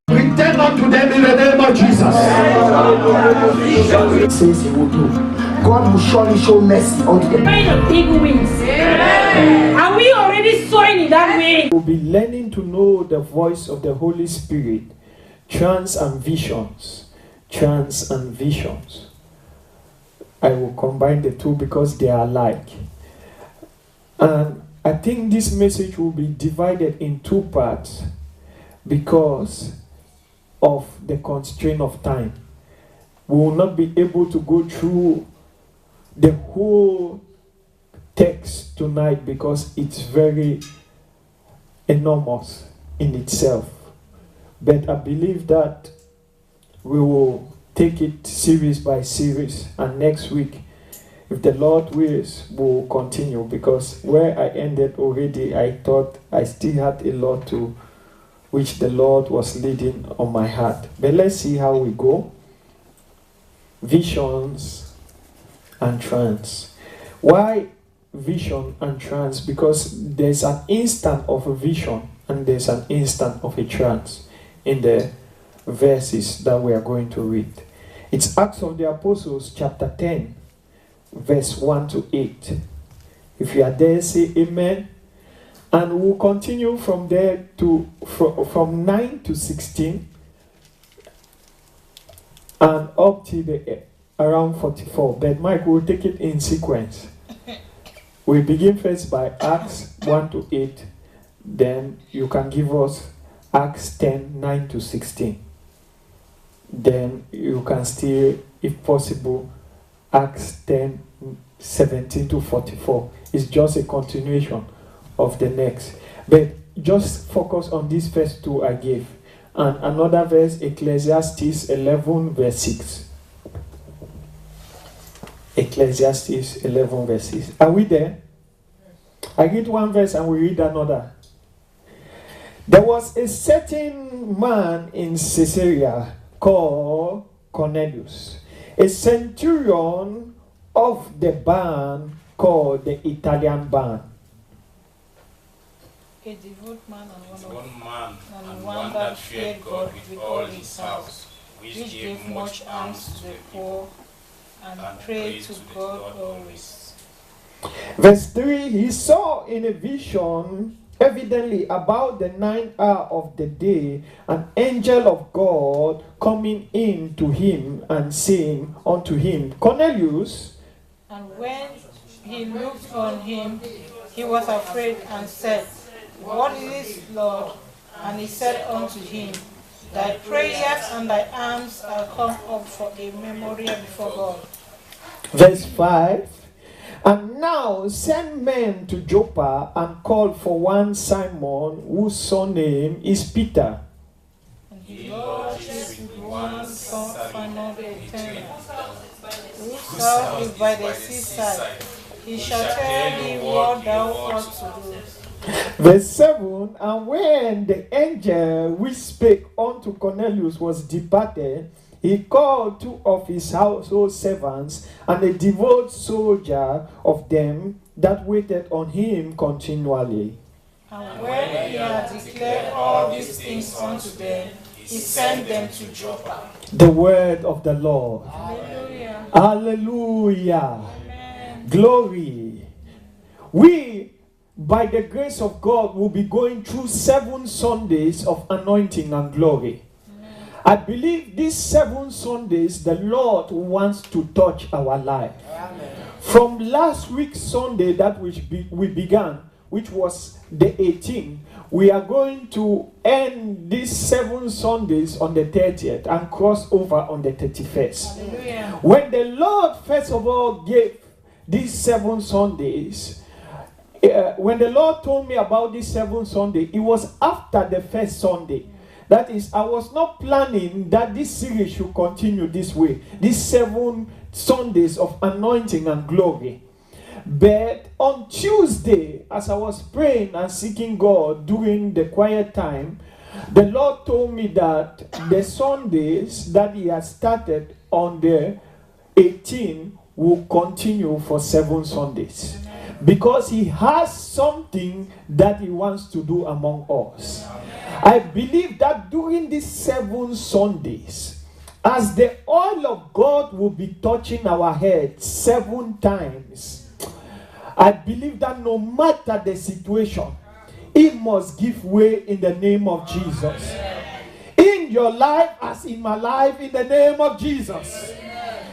Return unto them in the name of Jesus. Says he will do. God will surely show mercy unto them. Kind of big wings. Are we already sowing in that way? We'll be learning to know the voice of the Holy Spirit. Trance and visions. Trance and visions. I will combine the two because they are alike. And I think this message will be divided in two parts because of the constraint of time. We will not be able to go through the whole text tonight because it's very enormous in itself. But I believe that we will take it series by series, and next week, if the Lord wills, we'll continue, because where I ended already, I thought I still had a lot to which the Lord was leading on my heart. But let's see how we go. Visions and trance. Why vision and trance? Because there's an instant of a vision and there's an instant of a trance in the verses that we are going to read. It's Acts of the Apostles chapter 10 verse 1 to 8. If you are there, say amen. And we'll continue from there to from 9 to 16 and up to the around 44. But Mike will take it in sequence. We begin first by Acts 1 to 8. Then you can give us Acts 10, 9 to 16. Then you can still, if possible, Acts 10, 17 to 44. It's just a continuation of the next. But just focus on these first two I gave. And another verse, Ecclesiastes 11, verse 6. Ecclesiastes 11, verse 6. Are we there? I read one verse and we read another. There was a certain man in Caesarea called Cornelius, a centurion of the band called the Italian band. A devout man and one that feared God with all his house, which gave much alms to the poor and prayed to God always. Verse 3, he saw in a vision, evidently about the 9th hour of the day, an angel of God coming in to him and saying unto him, Cornelius. And when he looked on him, he was afraid and said, What is this, Lord? And he said unto him, Thy prayers and thy alms are come up for a memorial before God. Verse 5, and now send men to Joppa and call for one Simon, whose surname is Peter. And he lodges with one Simon the Tanner, whose house is by the seaside. He shall tell thee what thou ought to do. Verse 7, and when the angel which spake unto Cornelius was departed, he called two of his household servants and a devout soldier of them that waited on him continually. And when he had declared all these things unto them, he sent them to Joppa. The word of the Lord. Hallelujah. Hallelujah. Amen. Glory. We, by the grace of God, will be going through 7 Sundays of anointing and glory. I believe these 7 Sundays, the Lord wants to touch our life. Amen. From last week's Sunday that we began, which was the 18th, we are going to end these 7 Sundays on the 30th and cross over on the 31st. Hallelujah. When the Lord, first of all, gave these 7 Sundays, when the Lord told me about these 7 Sundays, it was after the first Sunday. That is, I was not planning that this series should continue this way. These 7 Sundays of anointing and glory. But on Tuesday, as I was praying and seeking God during the quiet time, the Lord told me that the Sundays that He has started on the 18th will continue for 7 Sundays. because he has something that he wants to do among us. I believe that during these 7 Sundays, as the oil of God will be touching our head 7 times, I believe that no matter the situation, it must give way in the name of Jesus. In your life as in my life, in the name of Jesus.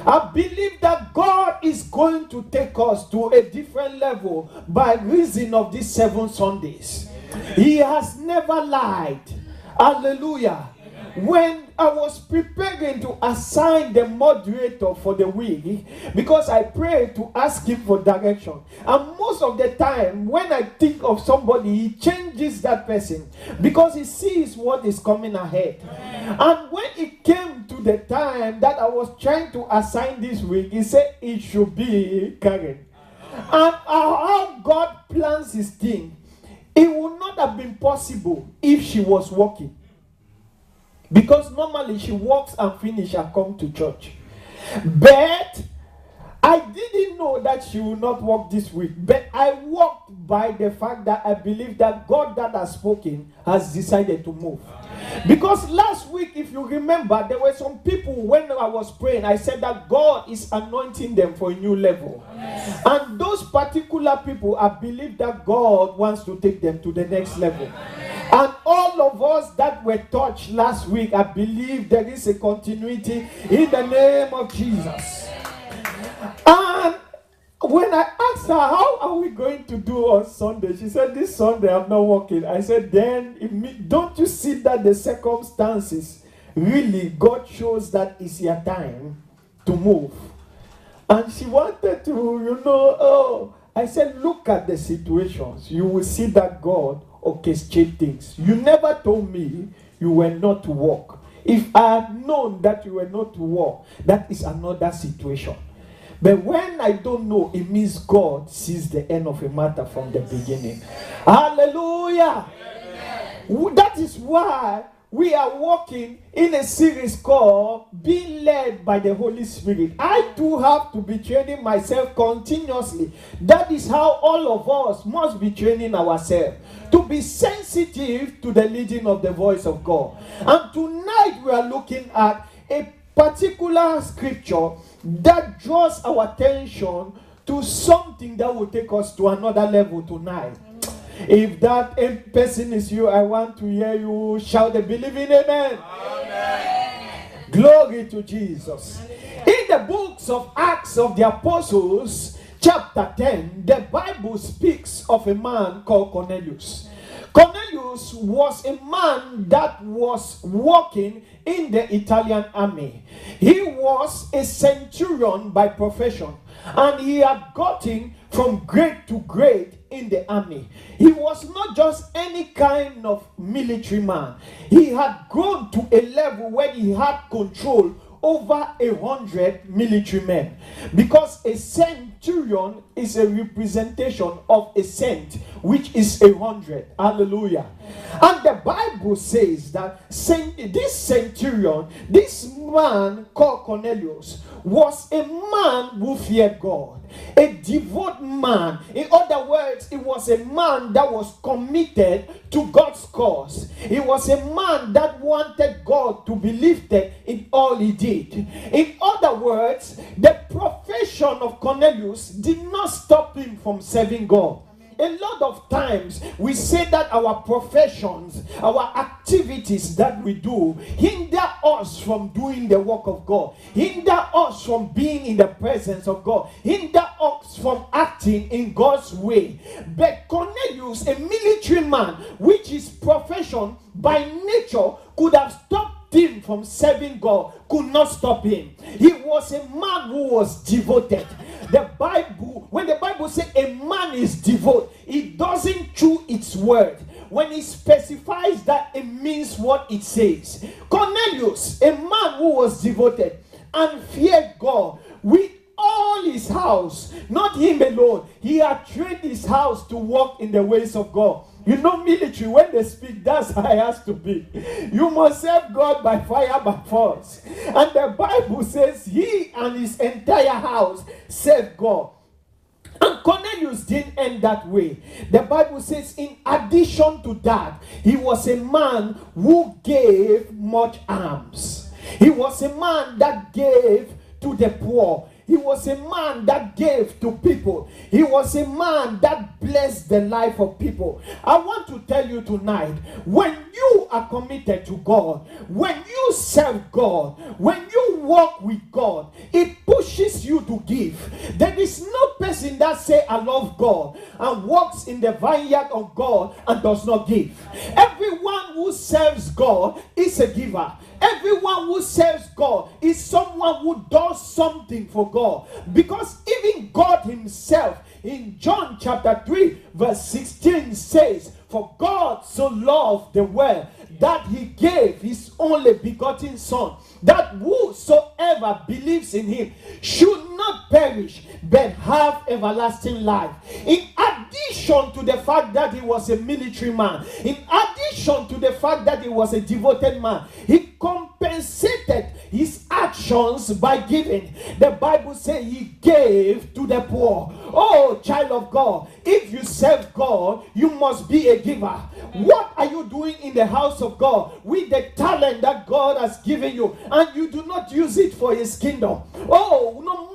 I believe that God is going to take us to a different level by reason of these 7 Sundays. He has never lied. Hallelujah. When I was preparing to assign the moderator for the week, because I prayed to ask him for direction, and most of the time when I think of somebody, he changes that person because he sees what is coming ahead. And when it came to the time that I was trying to assign this week, he said it should be Karen. And how God plans his thing, it would not have been possible if she was working. Because normally she works and finishes and comes to church. But I didn't know that she will not work this week. But I walked by the fact that I believe that God that has spoken has decided to move. Because last week, if you remember, there were some people when I was praying, I said that God is anointing them for a new level. Yes. And those particular people, I believe that God wants to take them to the next level. And all of us that were touched last week, I believe there is a continuity in the name of Jesus. And when I asked her, how are we going to do on Sunday? She said, this Sunday I'm not working. I said, then don't you see that the circumstances, really, God shows that it's your time to move. And she wanted to, I said, look at the situations. You will see that God orchestrate things. You never told me you were not to work. If I had known that you were not to work, that is another situation. But when I don't know, it means God sees the end of a matter from the beginning. Hallelujah. Amen. That is why we are walking in a series called Being Led by the Holy Spirit. I too have to be training myself continuously. That is how all of us must be training ourselves to be sensitive to the leading of the voice of God. And tonight we are looking at a particular scripture that draws our attention to something that will take us to another level tonight. If that person is you, I want to hear you shout the believing amen. Amen. Glory to Jesus. In the books of Acts of the Apostles, chapter 10, the Bible speaks of a man called Cornelius. Cornelius was a man that was working in the Italian army. He was a centurion by profession, and he had gotten from grade to grade in the army. He was not just any kind of military man. He had grown to a level where he had control over 100 military men, because a centurion is a representation of a cent, which is 100. Hallelujah. And the Bible says that this centurion, this man called Cornelius, was a man who feared God, a devout man. In other words, it was a man that was committed to God's cause. He was a man that wanted God to be lifted in all he did. In other words, the profession of Cornelius did not stop him from serving God. A lot of times we say that our professions, our activities that we do hinder us from doing the work of God, hinder us from being in the presence of God, hinder us from acting in God's way. But Cornelius, a military man, which his profession by nature could have stopped him from serving God, could not stop him. He was a man who was devoted. The Bible, when the Bible says a man is devout, it doesn't chew its word. When it specifies that, it means what it says. Cornelius, a man who was devoted and feared God with all his house, not him alone. He had trained his house to walk in the ways of God. You know, military, when they speak, that's how it has to be. You must serve God by fire, by force. And the Bible says he and his entire house served God. And Cornelius didn't end that way. The Bible says, in addition to that, he was a man who gave much alms. He was a man that gave to the poor. He was a man that gave to people. He was a man that blessed the life of people. I want to tell you tonight, when you are committed to God, when you serve God, when you walk with God, it pushes you to give. There is no person that say, I love God, and walks in the vineyard of God and does not give. Everyone who serves God is a giver. Everyone who serves God is someone who does something for God. Because even God himself in John chapter 3 verse 16 says, for God so loved the world that he gave his only begotten son, that whosoever believes in him should not perish but have everlasting life. In addition to the fact that he was a military man, in addition to the fact that he was a devoted man, he compensated his actions by giving. The Bible says he gave to the poor. Oh, child of God, if you serve God, you must be a giver. What are you doing in the house of God with the talent that God has given you, and you do not use it for his kingdom? Oh, no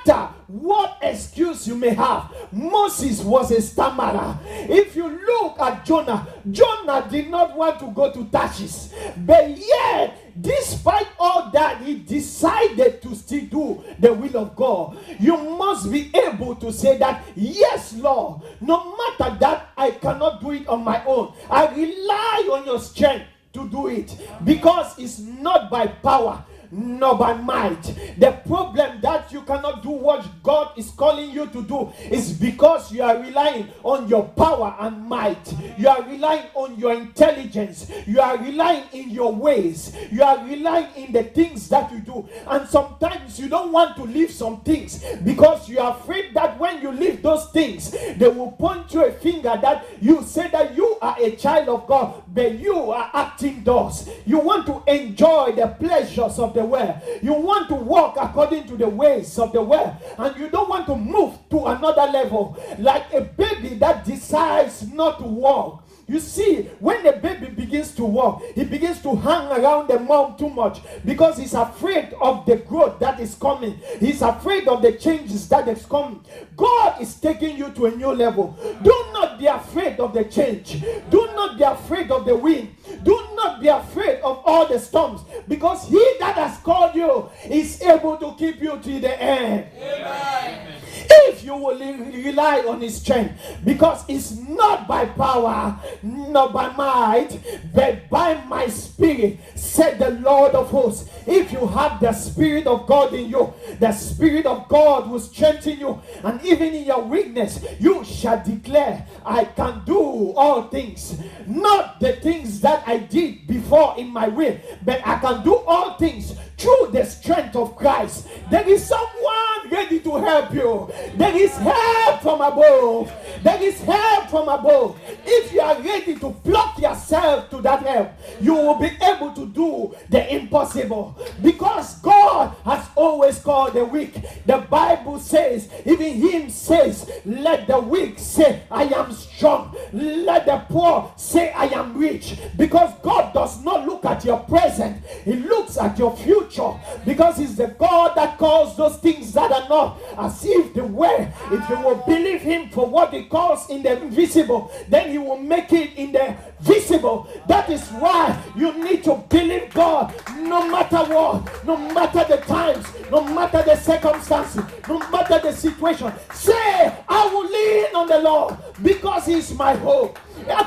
matter what excuse you may have, Moses was a stammerer. If you look at Jonah, Jonah did not want to go to Tarshish, but yet, despite all that, he decided to still do the will of God. You must be able to say that, yes, Lord, no matter that I cannot do it on my own, I rely on your strength to do it, because it's not by power, not by might. The problem that you cannot do what God is calling you to do is because you are relying on your power and might. You are relying on your intelligence. You are relying in your ways. You are relying in the things that you do. And sometimes you don't want to leave some things because you are afraid that when you leave those things, they will point you a finger that you say that you are a child of God, but you are acting thus. You want to enjoy the pleasures of the world. You want to walk according to the ways of the world, and you don't want to move to another level, like a baby that decides not to walk. You see, when the baby begins to walk, he begins to hang around the mom too much because he's afraid of the growth that is coming. He's afraid of the changes that is coming. God is taking you to a new level. Do not be afraid of the change. Do not be afraid of the wind. Do not be afraid of all the storms, because he that has called you is able to keep you to the end. Amen. If you will rely on his strength, because it's not by power, not by might, but by my spirit, said the Lord of hosts. If you have the Spirit of God in you, the Spirit of God will strengthen you, and even in your weakness, you shall declare, I can do all things. Not the things that I did before in my will, but I can do all things through the strength of Christ. There is someone ready to help you. There is help from above. There is help from above. If you are ready to block yourself to that help, you will be able to do the impossible, because God has always called the weak. The Bible says, even him says, let the weak say, I am strong. Let the poor say, I am rich. Because God does not look at your present, he looks at your future, because he's the God that calls those things that are not as if they were. If you will believe him for what he calls in the invisible, then he will make it in the visible. That is why you need to believe God no matter what, no matter the times, no matter the circumstances, no matter the situation. Say, I will lean on the Lord because he is my hope.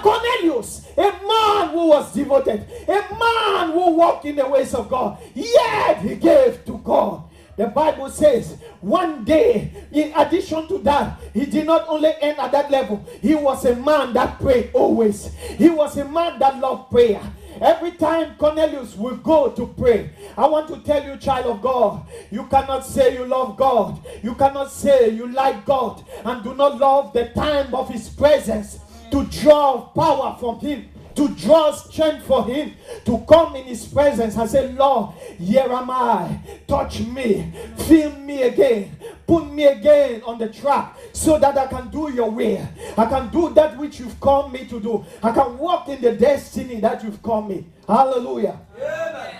Cornelius, a man who was devoted, a man who walked in the ways of God, yet he gave to God. The Bible says one day, in addition to that, he did not only end at that level, he was a man that prayed always. He was a man that loved prayer. Every time Cornelius will go to pray, I want to tell you, child of God, you cannot say you love God. You cannot say you like God and do not love the time of his presence, to draw power from him, to draw strength for him, to come in his presence and say, Lord, here am I. Touch me. Fill me again. put me again on the track so that I can do your will. I can do that which you've called me to do. I can walk in the destiny that you've called me. Hallelujah. Amen.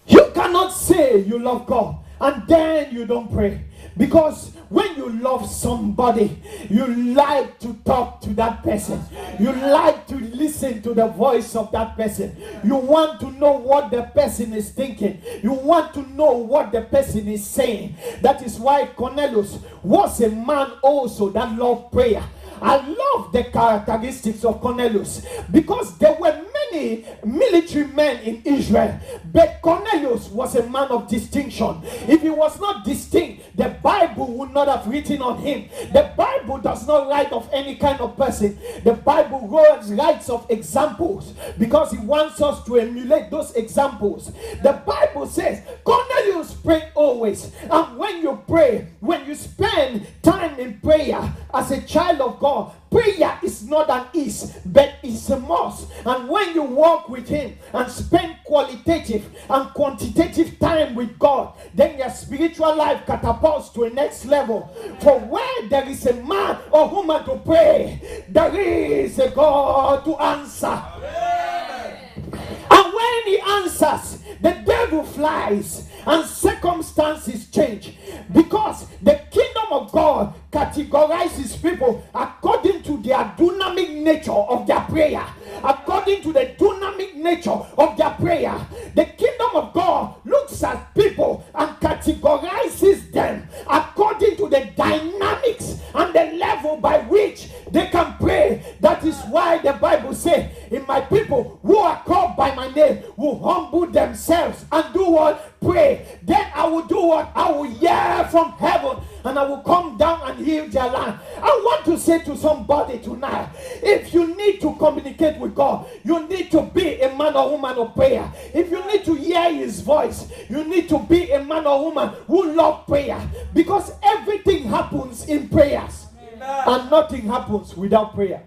You cannot say you love God and then you don't pray. Because when you love somebody, you like to talk to that person. You like to listen to the voice of that person. You want to know what the person is thinking. You want to know what the person is saying. That is why Cornelius was a man also that loved prayer. I love the characteristics of Cornelius because there were many military men in Israel, but Cornelius was a man of distinction. If he was not distinct, the Bible would not have written on him. The Bible does not write of any kind of person. The Bible writes of examples because he wants us to emulate those examples. The Bible says Cornelius prayed always, and when you pray, when you spend time in prayer as a child of God, prayer is not an ease, but it's a must. And when you walk with him and spend qualitative and quantitative time with God, then your spiritual life catapults to a next level. For where there is a man or woman to pray, there is a God to answer. And when he answers, the devil flies and circumstances change, because the kingdom of God categorizes people according to their dynamic nature of their prayer. According to the dynamic nature of their prayer, the kingdom of God looks at people and categorizes them according to the dynamics and the level by which they can pray. That is why the Bible says, "In my people who are called by my name will humble themselves and do what? Pray. Then I will do what? I will hear from heaven and I will come down and heal their land." I want to say to somebody tonight, if you need to communicate with God, you need to be a man or woman of prayer. If you need to hear his voice, you need to be a man or woman who loves prayer, because everything happens in prayers. Amen. And nothing happens without prayer.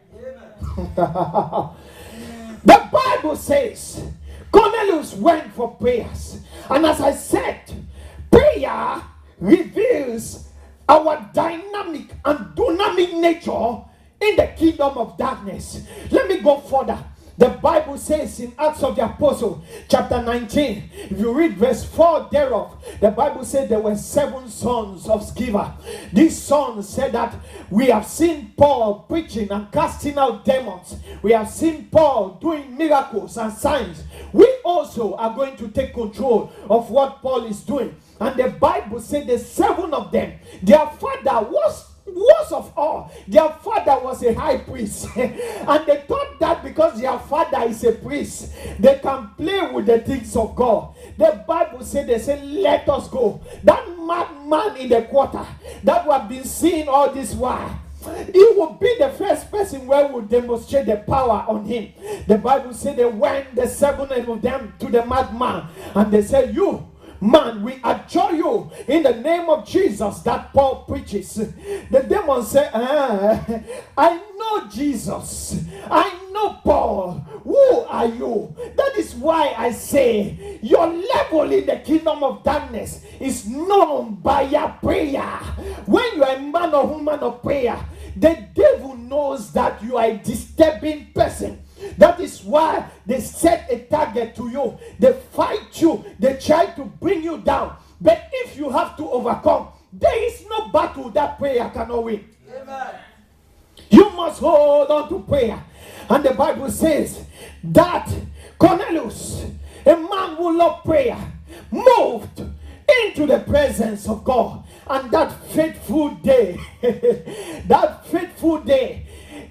The Bible says Cornelius went for prayers, and as I said, prayer reveals our dynamic and dynamic nature in the kingdom of darkness. Let me go further. The Bible says in Acts of the Apostle, chapter 19, if you read verse 4 thereof, the Bible said there were 7 sons of Sceva. These sons said that we have seen Paul preaching and casting out demons. We have seen Paul doing miracles and signs. We also are going to take control of what Paul is doing. And the Bible said the 7 of them, their father was of all, their father was a high priest. And they thought that because their father is a priest, they can play with the things of God. The Bible said, they said, "Let us go." That madman in the quarter that we have been seeing all this while, he will be the first person where will demonstrate the power on him. The Bible said they went, the 7 of them, to the madman, and they said, "You man, we adjure you in the name of Jesus that Paul preaches." The demon said, "I know Jesus. I know Paul. Who are you?" That is why I say your level in the kingdom of darkness is known by your prayer. When you are a man or woman of prayer, the devil knows that you are a disturbing person. That is why they set a target to you. They fight you. They try to bring you down. But if you have to overcome, there is no battle that prayer cannot win. Amen. You must hold on to prayer. And the Bible says that Cornelius, a man who loved prayer, moved into the presence of God. And that fateful day,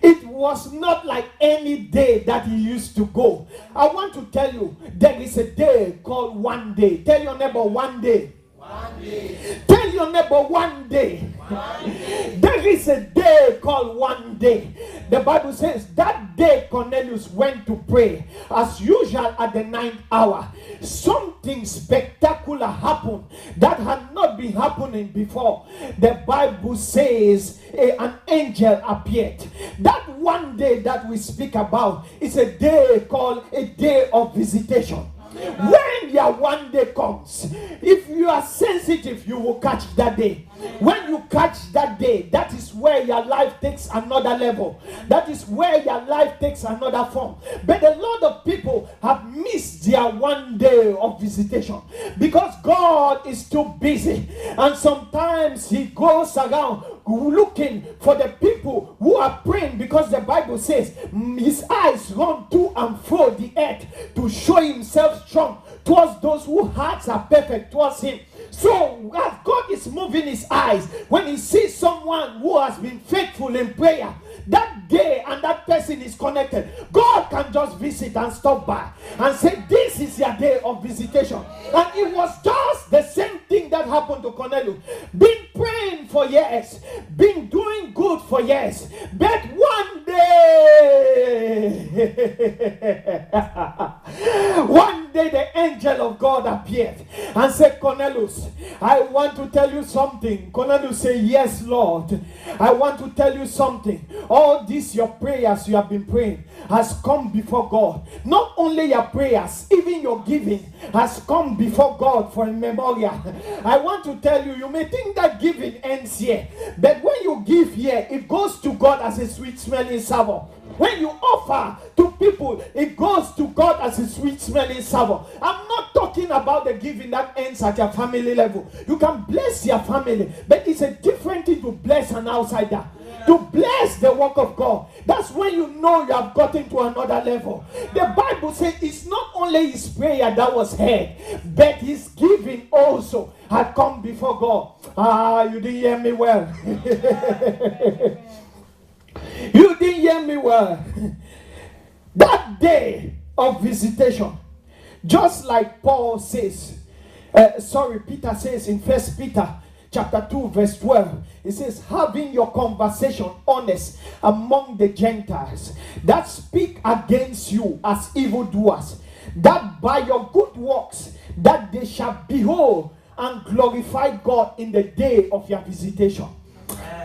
it was not like any day that he used to go. I want to tell you, there is a day called one day. Tell your neighbor, one day. One day. Tell your neighbor, one day. One day. There is a day called one day. The Bible says that day Cornelius went to pray as usual at the 9th hour. Something spectacular happened that had not been happening before. The Bible says an angel appeared. That one day that we speak about is a day called a day of visitation. When there their one day comes, if you are sensitive, you will catch that day. When you catch that day, that is where your life takes another level. That is where your life takes another form. But a lot of people have missed their one day of visitation because God is too busy. And sometimes he goes around looking for the people who are praying, because the Bible says his eyes run to and fro the earth to show himself strong towards those whose hearts are perfect towards him. So as God is moving his eyes, when he sees someone who has been faithful in prayer, that day and that person is connected, God can just visit and stop by and say, this is your day of visitation. And it was just the same thing that happened to Cornelius. Been praying for years, been doing good for years, but one day one day the angel of God appeared and said, Cornelius, I want to tell you something. Cornelius said, yes, Lord, I want to tell you something. All these your prayers you have been praying has come before God. Not only your prayers, even your giving has come before God for a memorial. I want to tell you, you may think that giving ends here, but when you give here, it goes to God as a sweet smelling savour. When you offer to people, it goes to God as a sweet smelling savour. I'm not talking about the giving that ends at your family level. You can bless your family, but it's a different thing to bless an outsider. To bless the work of God. That's when you know you have gotten to another level. The Bible says it's not only his prayer that was heard, but his giving also had come before God. You didn't hear me well. You didn't hear me well. That day of visitation, just like Paul says, Peter says in 1 Peter chapter 2 verse 12, it says, having your conversation honest among the Gentiles that speak against you as evildoers, that by your good works that they shall behold and glorify God in the day of your visitation.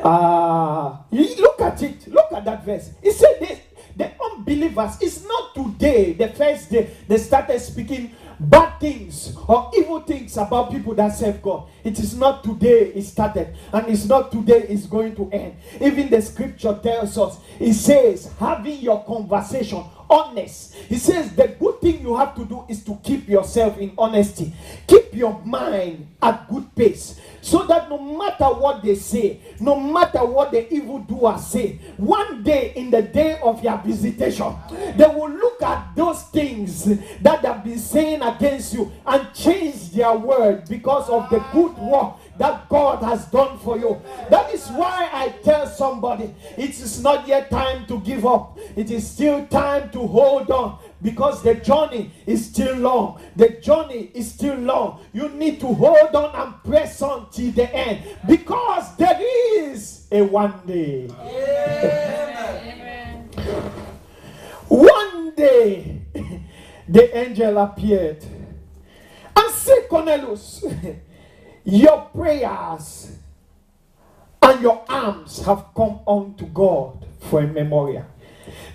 Look at it. Look at that verse. It said this, the unbelievers, it's not today, the first day, they started speaking bad things or evil things about people that serve God. It is not today it started, and it's not today it's going to end. Even the scripture tells us, it says, having your conversation honest. He says the good thing you have to do is to keep yourself in honesty. Keep your mind at good pace, so that no matter what they say, no matter what the evildoers say, one day in the day of your visitation, they will look at those things that have been saying against you and change their word because of the good work that God has done for you. That is why I tell somebody, it is not yet time to give up. It is still time to hold on, because the journey is still long. The journey is still long. You need to hold on and press on till the end, because there is a one day. Amen. One day the angel appeared and said, Cornelius, your prayers and your alms have come unto God for a memorial.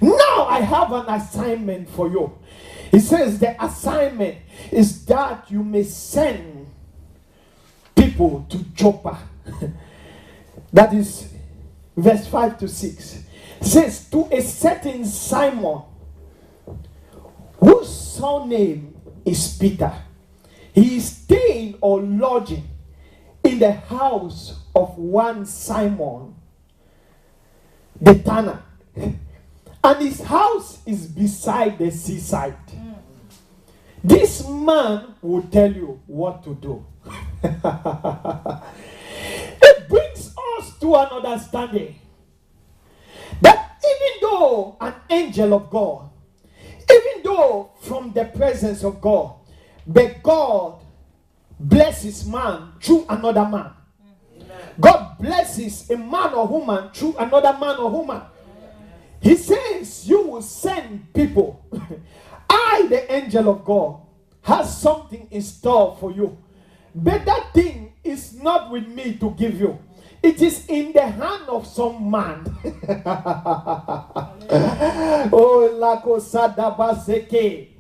Now I have an assignment for you. He says the assignment is that you may send people to Joppa. That is verse 5 to 6. It says, to a certain Simon, whose surname is Peter. He is staying or lodging in the house of one Simon the tanner, and his house is beside the seaside. This man will tell you what to do. It brings us to an understanding that even though an angel of God, even though from the presence of God, but God blesses man through another man. God blesses a man or woman through another man or woman. He says you will send people. I, the angel of God, has something in store for you. But that thing is not with me to give you. It is in the hand of some man. Oh, Lako Sadabaseke.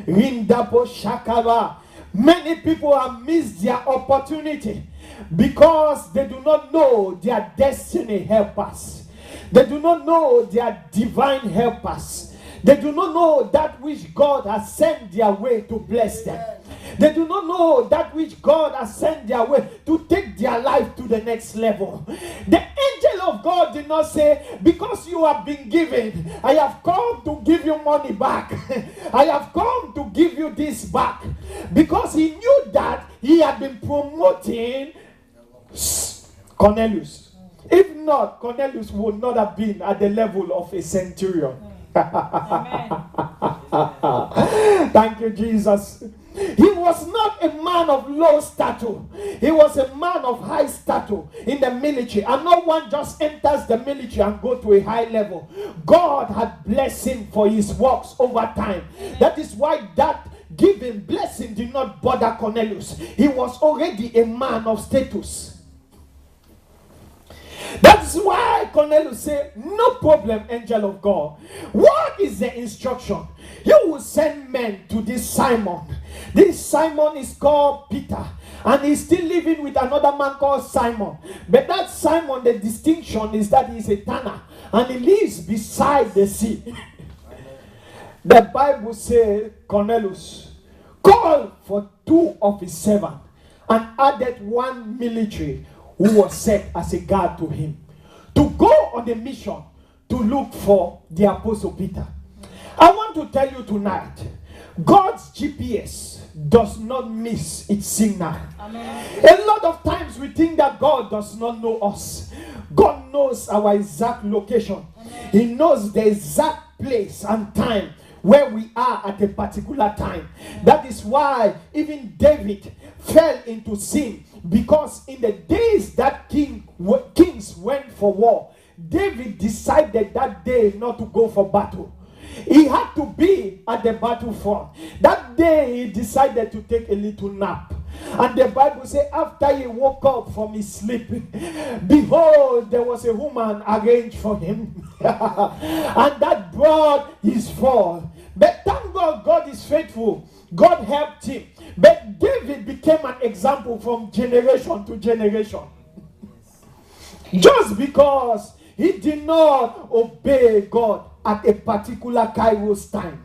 Rindabo Shakaba. Many people have missed their opportunity because they do not know their destiny helpers. They do not know their divine helpers. They do not know that which God has sent their way to bless them. They do not know that which God has sent their way to take their life to the next level. The angel of God did not say, because you have been given, I have come to give you money back. I have come to give you this back. Because he knew that he had been promoting Cornelius. If not, Cornelius would not have been at the level of a centurion. Thank you, Jesus. He was not a man of low stature. He was a man of high stature in the military. And no one just enters the military and go to a high level. God had blessed him for his works over time. That is why that giving blessing did not bother Cornelius. He was already a man of status. That's why Cornelius said, no problem, angel of God. What is the instruction? You will send men to this Simon. This Simon is called Peter. And he's still living with another man called Simon. But that Simon, the distinction is that he's a tanner. And he lives beside the sea. The Bible says, Cornelius called for 2 of his servants and added 1 military who was set as a guard to him, to go on a mission to look for the Apostle Peter. I want to tell you tonight, God's GPS does not miss its signal. Amen. A lot of times we think that God does not know us. God knows our exact location. Amen. He knows the exact place and time where we are at a particular time. Amen. That is why even David fell into sin, because in the days that kings went for war, David decided that day not to go for battle. He had to be at the battlefront. That day he decided to take a little nap. And the Bible says after he woke up from his sleep, behold, there was a woman arranged for him. And that brought his fall. But thank God, God is faithful. God helped him. But David became an example from generation to generation. Just because he did not obey God at a particular Kairos time.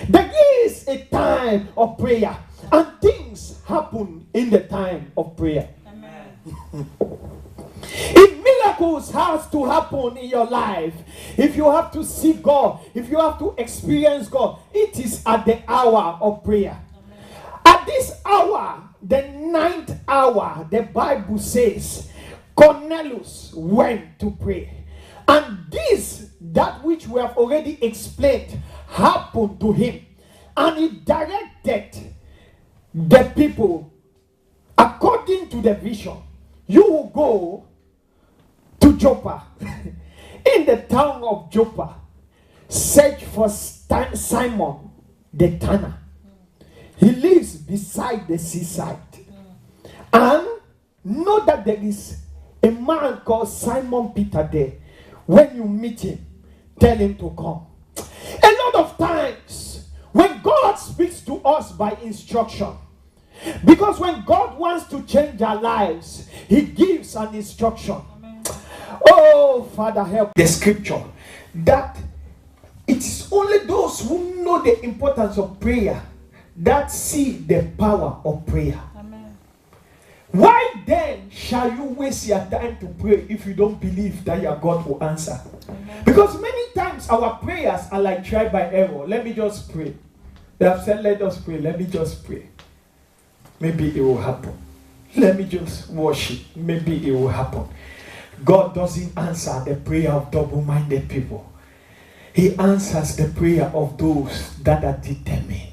There is a time of prayer, and things happen in the time of prayer. Amen. If miracles has to happen in your life, if you have to see God, if you have to experience God, it is at the hour of prayer. Amen. At this hour, the 9th hour, the Bible says, Cornelius went to pray. And this, that which we have already explained, happened to him. And he directed the people according to the vision. You will go to Joppa. In the town of Joppa, search for Simon the tanner. He lives beside the seaside. And know that there is a man called Simon Peter there. When you meet him, tell him to come. A lot of times, when God speaks to us by instruction, because when God wants to change our lives, he gives an instruction. Amen. Oh, Father, help the scripture that it is only those who know the importance of prayer that see the power of prayer. Why then shall you waste your time to pray if you don't believe that your God will answer? Amen. Because many times our prayers are like trial by error. Let me just pray. They have said, let us pray. Let me just pray. Maybe it will happen. Let me just worship. Maybe it will happen. God doesn't answer the prayer of double-minded people. He answers the prayer of those that are determined.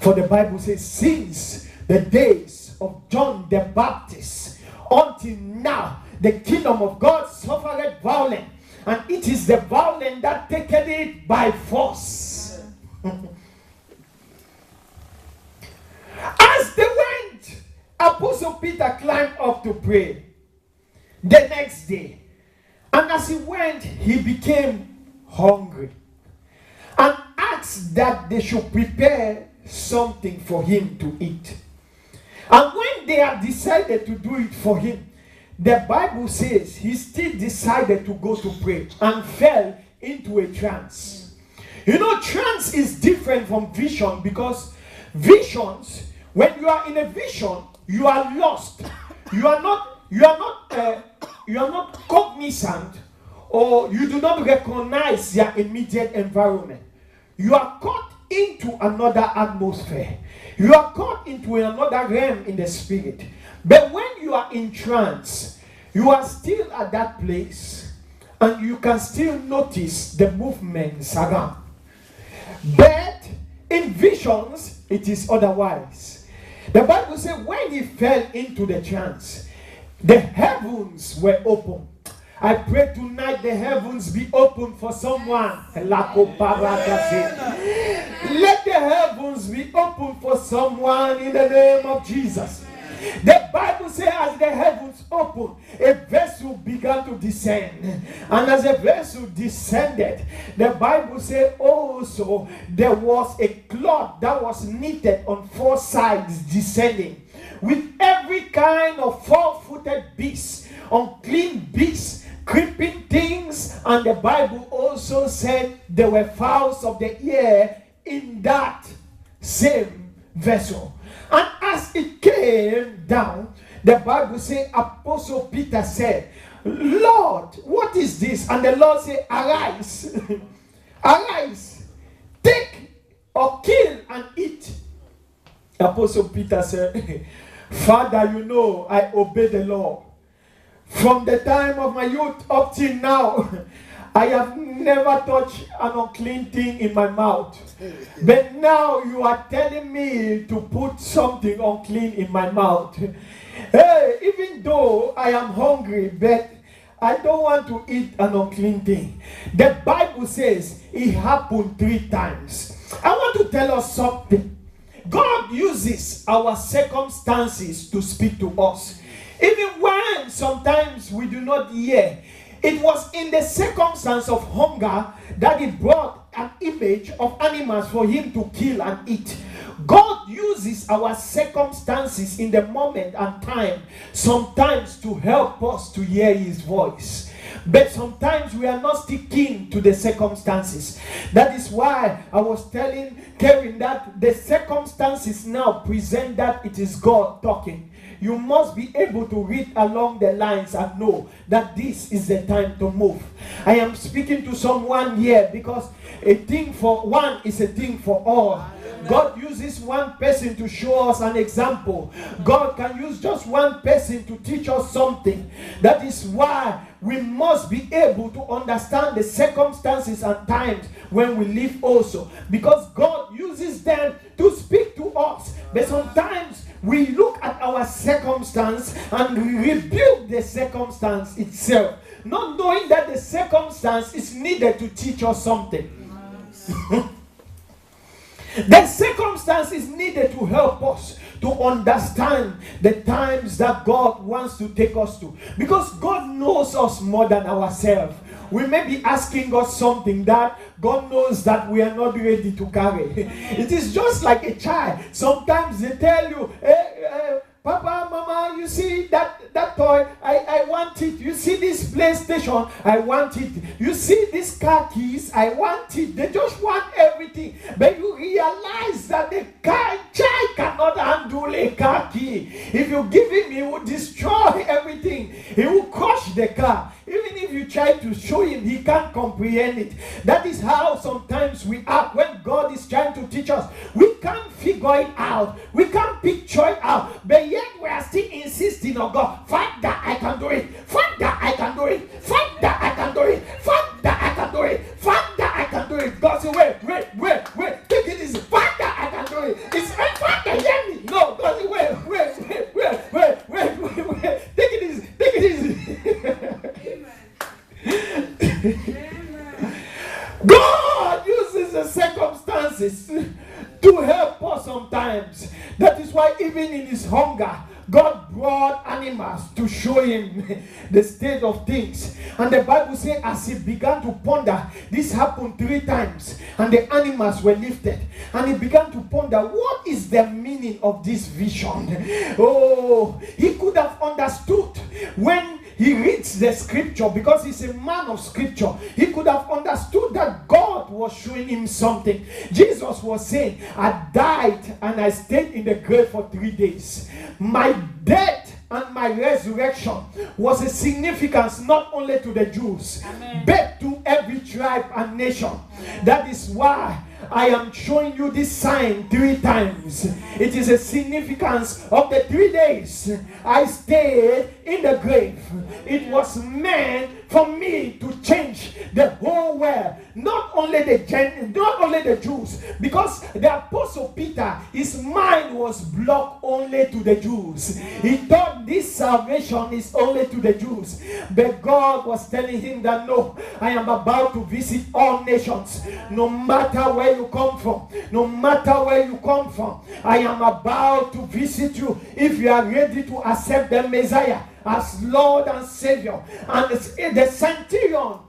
For the Bible says, since the days of John the Baptist until now, the kingdom of God suffered violence, and it is the violent that taketh it by force. As they went, Apostle Peter climbed up to pray the next day, and as he went, he became hungry and asked that they should prepare something for him to eat. And when they had decided to do it for him, the Bible says he still decided to go to pray and fell into a trance. You know, trance is different from vision, because visions, when you are in a vision, you are lost. You are not cognizant, or you do not recognize your immediate environment. You are caught into another atmosphere. You are caught into another realm in the spirit. But when you are in trance, you are still at that place, and you can still notice the movements around. But in visions, it is otherwise. The Bible says when he fell into the trance, the heavens were open. I pray tonight the heavens be open for someone. Let the heavens be open for someone in the name of Jesus. The Bible says as the heavens opened, a vessel began to descend. And as a vessel descended, the Bible says also there was a cloth that was knitted on 4 sides descending, with every kind of 4-footed beast, unclean beasts, creeping things. And the Bible also said there were fowls of the air in that same vessel. And as it came down, the Bible says, Apostle Peter said, Lord, what is this? And the Lord said, arise, arise, take or kill and eat. Apostle Peter said, Father, you know I obey the law. From the time of my youth up till now, I have never touched an unclean thing in my mouth. But now you are telling me to put something unclean in my mouth. Hey, even though I am hungry, but I don't want to eat an unclean thing. The Bible says it happened 3 times. I want to tell us something. God uses our circumstances to speak to us. Even when sometimes we do not hear. It was in the circumstance of hunger that he brought an image of animals for him to kill and eat. God uses our circumstances in the moment and time sometimes to help us to hear his voice. But sometimes we are not sticking to the circumstances. That is why I was telling Kevin that the circumstances now present that it is God talking. You must be able to read along the lines and know that this is the time to move. I am speaking to someone here because a thing for one is a thing for all. God uses one person to show us an example. God can use just one person to teach us something. That is why we must be able to understand the circumstances and times when we live also. Because God uses them to speak to us. But sometimes we look at our circumstance and we rebuke the circumstance itself, not knowing that the circumstance is needed to teach us something. The circumstance is needed to help us to understand the times that God wants to take us to. Because God knows us more than ourselves. We may be asking God something that God knows that we are not ready to carry. It is just like a child. Sometimes they tell you, hey, Papa, Mama, you see that toy, I want it. You see this PlayStation, I want it. You see these car keys, I want it. They just want everything. But you realize that the child cannot handle a car key. If you give him, he will destroy everything. He will crush the car. Even if you try to show him, he can't comprehend it. That is how sometimes we act when God is trying to teach us. We can't figure it out. We can't picture it out. But yet we are still insisting on God. Father, I can do it. Father, I can do it. Father, I can do it. Father, I can do it. Father, I can do it. God said, wait. Take it easy. Father, I can do it. It's Father, hear me. No, God said, wait. Take it easy. Take it easy. God uses the circumstances to help us sometimes. That is why even in his hunger, God brought animals to show him the state of things. And the Bible says, as he began to ponder, this happened 3 times, and the animals were lifted. And he began to ponder, what is the meaning of this vision? Oh, he could have understood when he reads the scripture, because he's a man of scripture. He could have understood that God was showing him something. Jesus was saying, I died and I stayed in the grave for 3 days. My death and my resurrection was a significance not only to the Jews, but to every tribe and nation. That is why I am showing you this sign 3 times. It is a significance of the 3 days I stayed in the grave. It was meant for me to change the whole world, not only the Jews, because the Apostle Peter, his mind was blocked only to the Jews. He thought this salvation is only to the Jews, but God was telling him that no, I am about to visit all nations, no matter where you come from, no matter where you come from. I am about to visit you if you are ready to accept the Messiah as Lord and Savior. And the centurion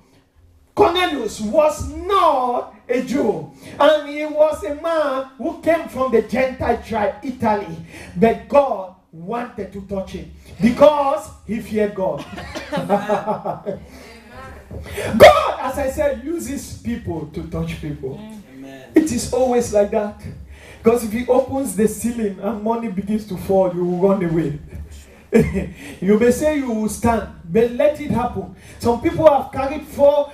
Cornelius was not a Jew, and he was a man who came from the Gentile tribe, Italy, but God wanted to touch him because he feared God. God, as I said, uses people to touch people. Amen. It is always like that. Because if he opens the ceiling and money begins to fall, you will run away. You may say you will stand, but let it happen. Some people have carried false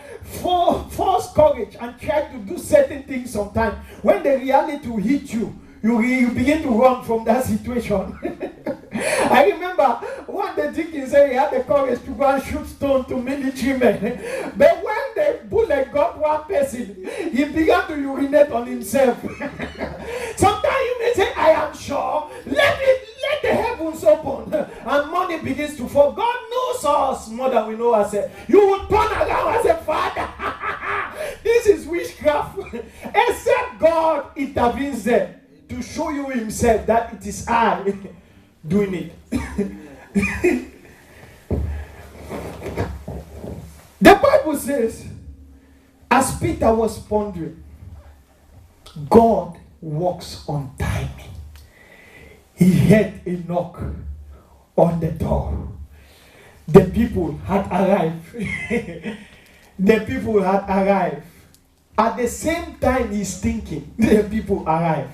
courage and tried to do certain things sometimes. When the reality will hit you, you begin to run from that situation. I remember one the deacon said he had the courage to go and shoot stone to military men. But when the bullet got one person, he began to urinate on himself. Sometimes you may say, I am sure. Let the heavens open and money begins to fall. God knows us more than we know ourselves. You will turn around and say, Father, this is witchcraft. Except God intervenes there to show you himself that it is I doing it. The Bible says, as Peter was pondering, God works on timing. He heard a knock on the door. The people had arrived. The people had arrived. At the same time he's thinking, the people arrived.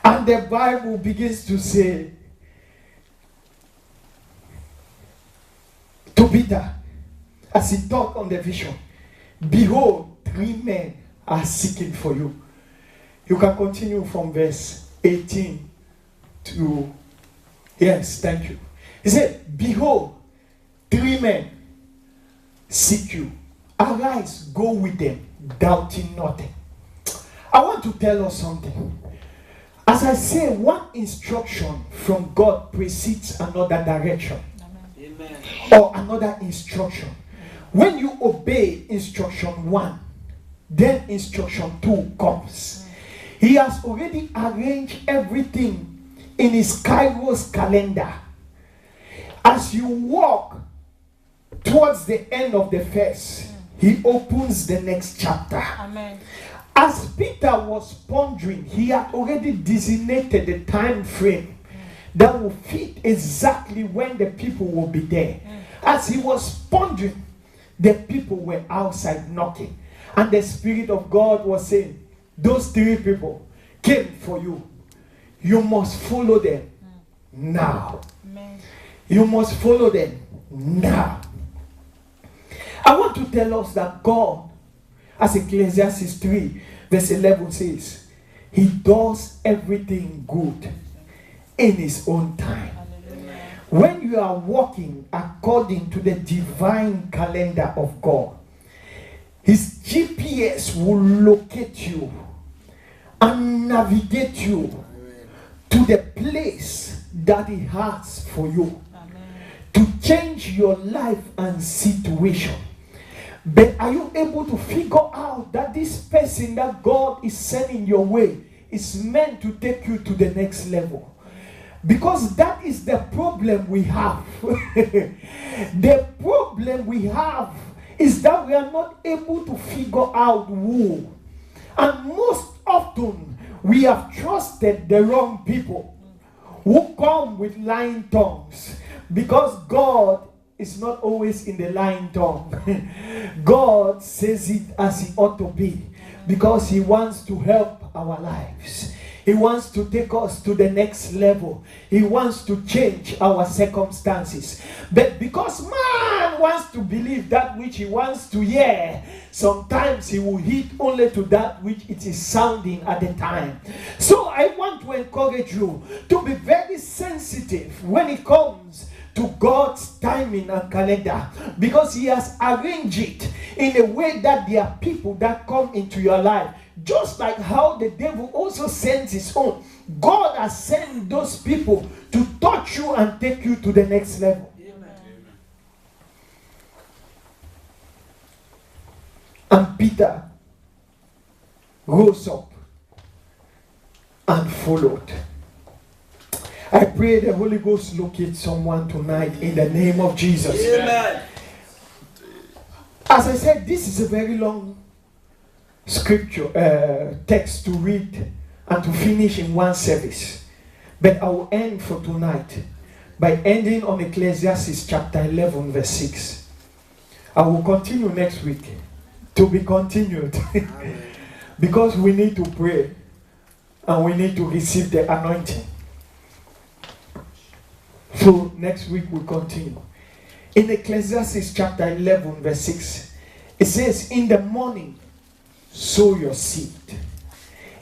And the Bible begins to say to Peter, as he talked on the vision, behold, 3 men are seeking for you. You can continue from verse 18 to, yes, thank you. He said, behold, 3 men seek you. Arise, go with them, doubting nothing. I want to tell us something. As I say, one instruction from God precedes another direction. Amen. Or another instruction. When you obey instruction 1, then instruction 2 comes. He has already arranged everything in his Kairos calendar. As you walk towards the end of the first, he opens the next chapter. Amen. As Peter was pondering, he had already designated the time frame that will fit exactly when the people will be there. As he was pondering, the people were outside knocking. And the Spirit of God was saying, those 3 people came for you. You must follow them now. Amen. You must follow them now. I want to tell us that God, as Ecclesiastes 3 verse 11 says, he does everything good in his own time. Hallelujah. When you are walking according to the divine calendar of God, his GPS will locate you and navigate you to the place that he has for you. Amen. To change your life and situation. But are you able to figure out that this person that God is sending your way is meant to take you to the next level? Because that is the problem we have. The problem we have is that we are not able to figure out who. And most often, we have trusted the wrong people who come with lying tongues. Because God is not always in the lying tongue. God says it as it ought to be. Because He wants to help our lives. He wants to take us to the next level. He wants to change our circumstances. But because man wants to believe that which he wants to hear, sometimes he will heed only to that which it is sounding at the time. So I want to encourage you to be very sensitive when it comes to God's timing and calendar, because He has arranged it in a way that there are people that come into your life. Just like how the devil also sends his own, God has sent those people to touch you and take you to the next level. Amen. And Peter rose up and followed. I pray the Holy Ghost locate someone tonight in the name of Jesus. Amen. As I said, this is a very long scripture text to read and to finish in one service. But I will end for tonight by ending on Ecclesiastes chapter 11 verse 6. I will continue next week, to be continued. Because we need to pray and we need to receive the anointing. So next week we'll continue. In Ecclesiastes chapter 11 verse 6, it says, in the morning sow your seed.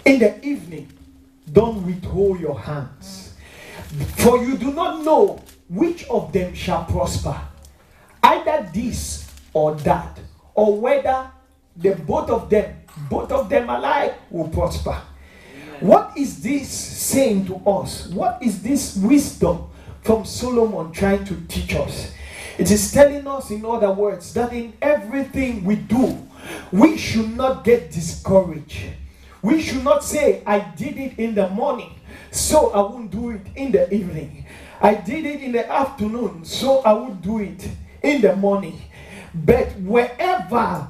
In the evening, don't withhold your hands. For you do not know which of them shall prosper. Either this or that. Or whether the both of them alike will prosper. Amen. What is this saying to us? What is this wisdom from Solomon trying to teach us? It is telling us, in other words, that in everything we do, we should not get discouraged. We should not say, I did it in the morning, so I won't do it in the evening. I did it in the afternoon, so I won't do it in the morning. But whenever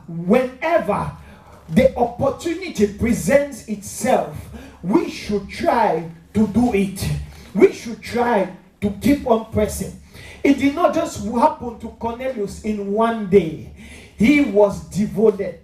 the opportunity presents itself, we should try to do it. We should try to keep on pressing. It did not just happen to Cornelius in one day. He was devoted.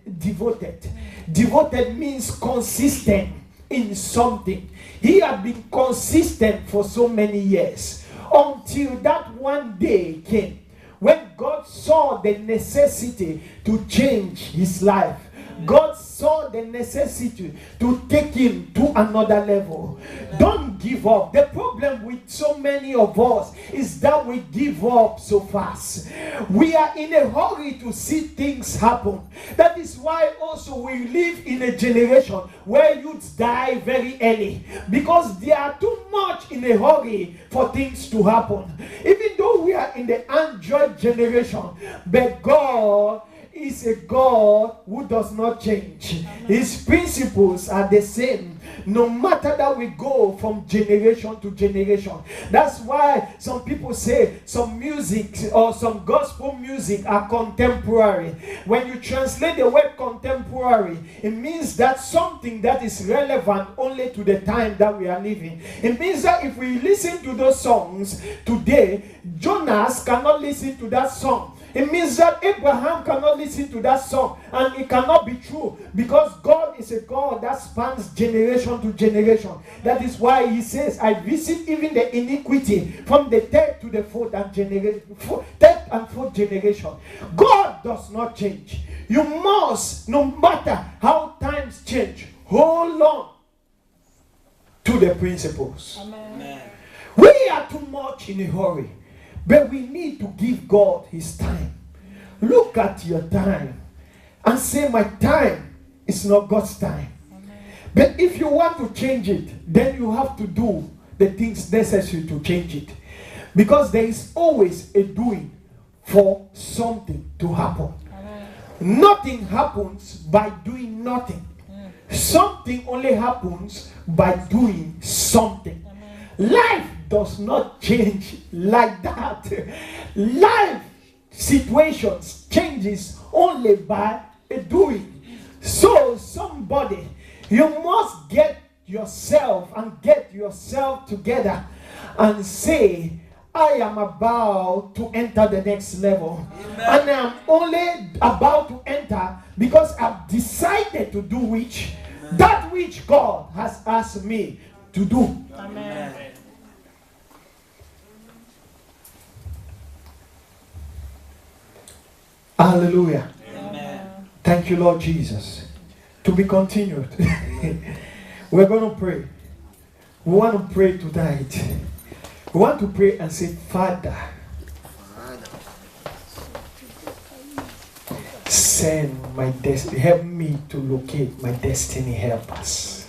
Devoted means consistent in something. He had been consistent for so many years until that one day came when God saw the necessity to change his life. God saw the necessity to take him to another level. Don't give up. The problem with so many of us is that we give up so fast. We are in a hurry to see things happen. That is why also we live in a generation where youths die very early, because they are too much in a hurry for things to happen. Even though we are in the Android generation, but God is a God who does not change. Amen. His principles are the same no matter that we go from generation to generation. That's why some people say some music or some gospel music are contemporary. When you translate the word contemporary, it means that something that is relevant only to the time that we are living. It means that if we listen to those songs today, Jonas cannot listen to that song. It means that Abraham cannot listen to that song, and it cannot be true, because God is a God that spans generation to generation. That is why he says, I visit even the iniquity from the third to the fourth and fourth generation. God does not change. You must, no matter how times change, hold on to the principles. Amen. We are too much in a hurry. But we need to give God his time. Look at your time and say, my time is not God's time. Amen. But if you want to change it, then you have to do the things necessary to change it. Because there is always a doing for something to happen. Amen. Nothing happens by doing nothing. Something only happens by doing something. Amen. Life does not change like that. Life situations changes only by a doing. So somebody, you must get yourself together and say, I am about to enter the next level. Amen. And I'm only about to enter because I've decided to do that which God has asked me to do. Amen. Hallelujah. Amen. Thank you, Lord Jesus. To be continued. We're going to pray. We want to pray tonight. We want to pray and say, Father, send my destiny. Help me to locate my destiny helpers.